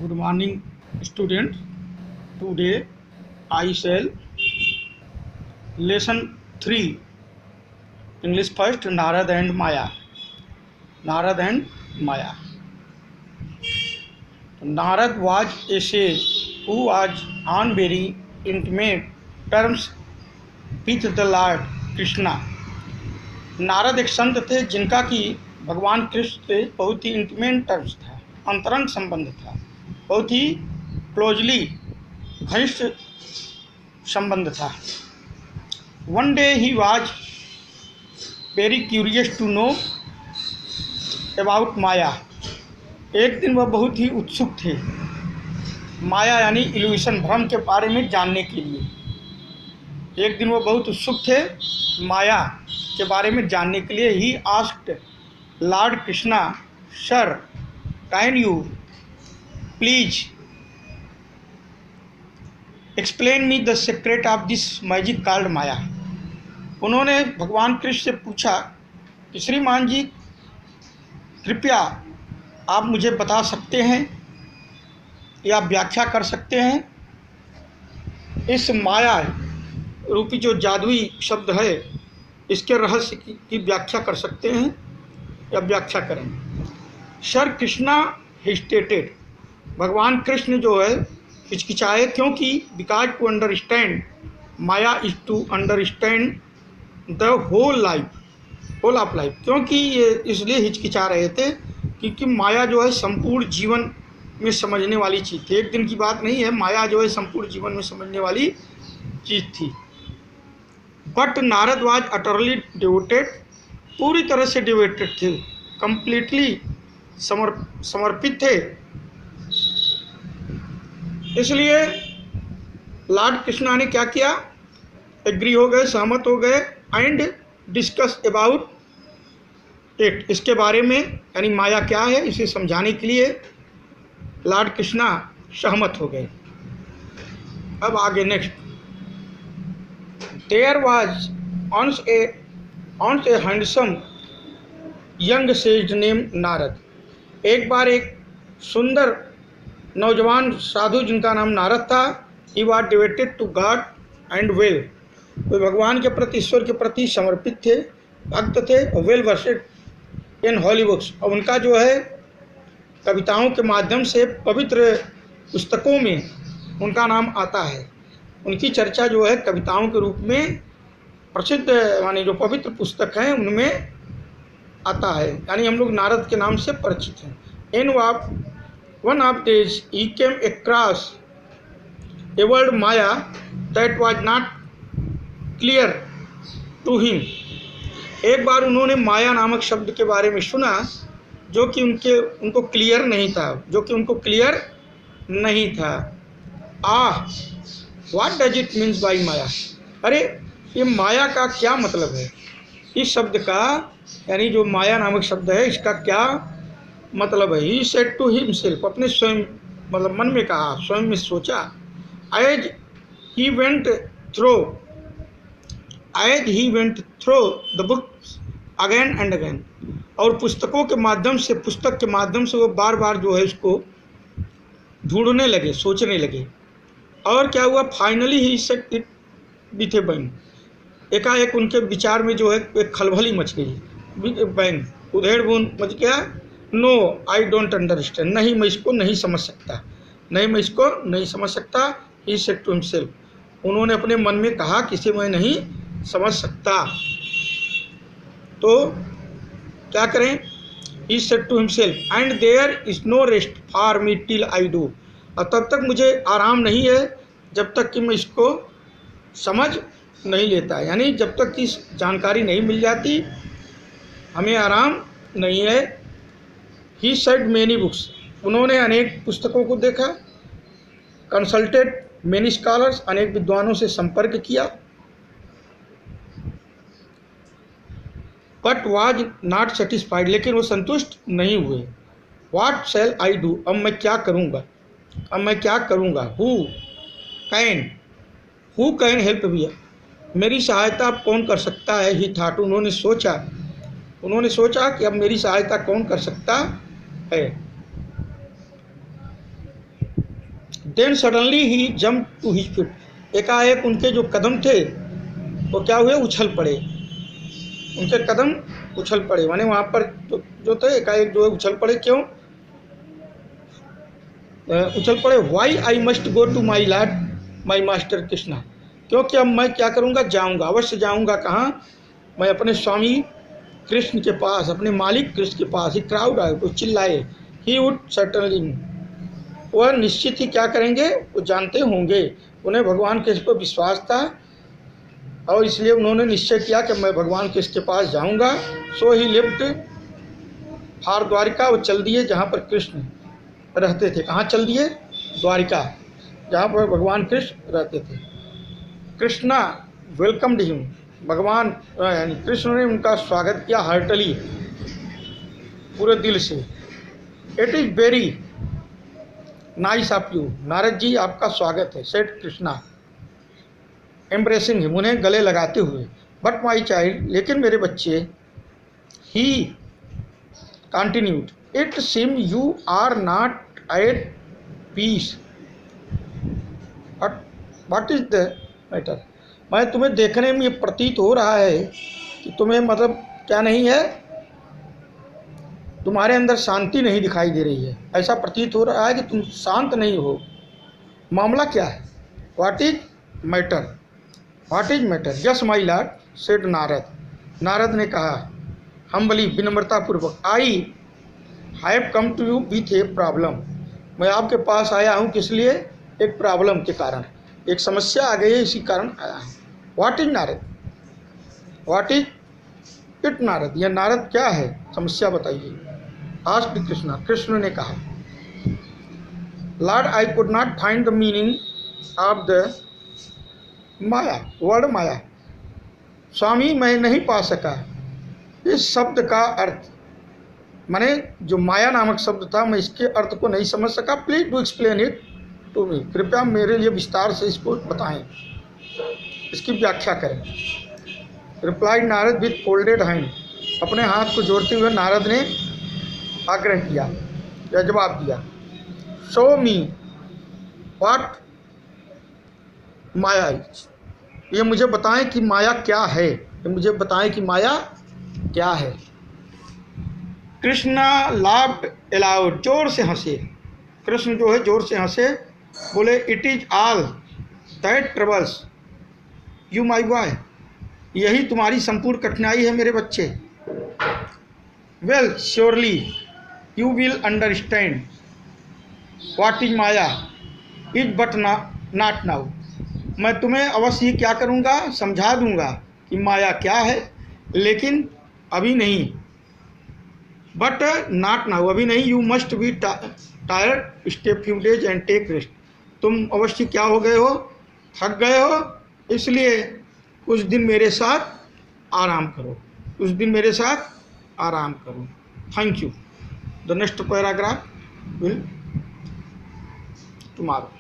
Good morning, students. Today I shall lesson 3 English first Narad and Maya. Narad and Maya. Narad was a sage who was on very intimate terms with the Lord Krishna. Narad एक संत थे जिनका कि भगवान कृष्ण से बहुत ही intimate terms था, अंतरंग संबंध था, बहुत ही क्लोजली घनिष्ठ संबंध था. One day he was very curious to know about Maya. एक दिन वह बहुत ही उत्सुक थे माया यानी इल्यूशन, भ्रम के बारे में जानने के लिए. एक दिन वह बहुत उत्सुक थे माया के बारे में जानने के लिए. He asked lord Krishna, sir can you please explain me the secret of this magic called Maya. उन्होंने भगवान कृष्ण से पूछा कि श्रीमान जी कृपया आप मुझे बता सकते हैं या व्याख्या कर सकते हैं इस माया रूपी जो जादुई शब्द है, इसके रहस्य की व्याख्या कर सकते हैं या व्याख्या करें. Sir Krishna hesitated. भगवान कृष्ण जो है हिचकिचाए, क्योंकि because to understand maya is to understand the whole of life. क्योंकि ये इसलिए हिचकिचा रहे थे क्योंकि माया जो है संपूर्ण जीवन में समझने वाली चीज़ थी. एक दिन की बात नहीं है, माया जो है संपूर्ण जीवन में समझने वाली चीज़ थी. But Narad was utterly devoted. पूरी तरह से डिवोटेड थे, कंप्लीटली समर्पित थे. इसलिए लॉर्ड कृष्णा ने क्या किया, एग्री हो गए, सहमत हो गए एंड डिस्कस अबाउट इट. इसके बारे में यानी माया क्या है इसे समझाने के लिए लॉर्ड कृष्णा सहमत हो गए. अब आगे next. There was once a handsome young sage named Narad. एक बार एक सुंदर नौजवान साधु जिनका नाम नारद था. He was devoted to god and well. वे भगवान के प्रति, ईश्वर के प्रति समर्पित थे, भक्त थे, वेल वर्सेड इन हॉली बुक्स. और उनका जो है कविताओं के माध्यम से पवित्र पुस्तकों में उनका नाम आता है. उनकी चर्चा जो है कविताओं के रूप में प्रसिद्ध यानी जो पवित्र पुस्तक हैं उनमें आता है. यानी हम लोग नारद के नाम से परिचित हैं. In one of days he came across a word maya that was not clear to him. एक बार उन्होंने माया नामक शब्द के बारे में सुना जो कि उनको क्लियर नहीं था. What does it means by Maya. अरे ये माया का क्या मतलब है, इस शब्द का यानी जो माया नामक शब्द है इसका क्या मतलब है. He said to himself. अपने स्वयं मतलब मन में कहा, स्वयं में सोचा. As he went through the book again and again. और पुस्तक के माध्यम से वो बार बार जो है इसको ढूंढने लगे, सोचने लगे. और क्या हुआ, finally he set it with A bang. एकाएक उनके विचार में जो है एक खलबली मच गई, विथ ए बैंग, उधेड़ बूंद मच गया. No I don't understand. नहीं मैं इसको नहीं समझ सकता. He said to himself. उन्होंने अपने मन में कहा कि इसे मैं नहीं समझ सकता. तो क्या करें. He said to himself and there is no rest for me till I do. और तब तक मुझे आराम नहीं है जब तक कि मैं इसको समझ नहीं लेता. यानी जब तक कि जानकारी नहीं मिल जाती हमें आराम नहीं है. He said many books. उन्होंने अनेक पुस्तकों को देखा. Consulted many scholars. अनेक विद्वानों से संपर्क किया. But was not satisfied. लेकिन वो संतुष्ट नहीं हुए. What shell I do. अब मैं क्या करूँगा. Who can help me. मेरी सहायता कौन कर सकता है. ही थॉट. उन्होंने सोचा कि अब मेरी सहायता कौन कर सकता है. Then suddenly he jump to his feet, एकाएक उनके जो कदम थे वो क्या हुए, उछल पड़े, उनके कदम उछल पड़े, माने वहाँ पर जो थे एकाएक जो है उछल पड़े। क्यों उछल पड़े? Why I must go to my lord my master Krishna, क्योंकि अब मैं क्या करूँगा, जाऊँगा, अवश्य जाऊँगा। कहाँ? मैं अपने स्वामी कृष्ण के पास, अपने मालिक कृष्ण के पास। ही क्राउड आए तो चिल्लाए, ही वुड सर्टनली, वह निश्चित ही क्या करेंगे, वो जानते होंगे। उन्हें भगवान कृष्ण पर विश्वास था और इसलिए उन्होंने निश्चय किया कि मैं भगवान कृष्ण के पास जाऊंगा। सो ही लिफ्ट फॉर द्वारिका, वो चल दिए जहाँ पर कृष्ण रहते थे। कहाँ चल दिए? द्वारिका, जहाँ पर भगवान कृष्ण रहते थे। कृष्णा वेलकम्ड हिम, भगवान यानी कृष्ण ने उनका स्वागत किया हार्टली, पूरे दिल से। It is very nice of you, Narad ji आपका स्वागत है, सेड कृष्णा एम्ब्रेसिंग हिम, उन्हें गले लगाते हुए। बट माई चाइल्ड, लेकिन मेरे बच्चे, he continued, it seem you are not at peace. What is the matter? मैं तुम्हें देखने में ये प्रतीत हो रहा है कि तुम्हें मतलब क्या नहीं है, तुम्हारे अंदर शांति नहीं दिखाई दे रही है। ऐसा प्रतीत हो रहा है कि तुम शांत नहीं हो। मामला क्या है? What is matter? What is matter? Yes my lord, said Narad, Narad ने कहा हम्बली, विनम्रतापूर्वक, I have come to you with a problem, मैं आपके पास आया हूँ किस लिए? एक प्रॉब्लम के कारण, एक समस्या आ गई है, इसी कारण आया हूँ। What is Narad? What is it Narad? यह नारद क्या है, समस्या बताइए। आस्क्ड कृष्णा, कृष्ण ने कहा lord I could not find the meaning of the Maya, word Maya, स्वामी मैं नहीं पा सका इस शब्द का अर्थ, माने जो माया नामक शब्द था मैं इसके अर्थ को नहीं समझ सका। Please do explain it to me, कृपया मेरे लिए विस्तार से इसको बताएं, इसकी व्याख्या करें। Replied Narad with folded hand, अपने हाथ को जोड़ते हुए नारद ने आग्रह किया या जवाब दिया, show me what Maya is, ये मुझे बताएं कि माया क्या है, ये मुझे बताएं कि माया क्या है। कृष्णा लाफ्ड अलाउड, जोर से हंसे, कृष्ण जो है जोर से हंसे, बोले it is all that troubles you my boy, यही तुम्हारी संपूर्ण कठिनाई है मेरे बच्चे। Well surely you will understand what is Maya is but not now, मैं तुम्हें अवश्य ही क्या करूँगा, समझा दूँगा कि माया क्या है, लेकिन अभी नहीं। बट नॉट नाउ, अभी नहीं। You must be tired, stay few days and take rest, तुम अवश्य क्या हो गए हो, थक गए हो, इसलिए कुछ दिन मेरे साथ आराम करो, कुछ दिन मेरे साथ आराम करो। Thank you. The next paragraph will tomorrow.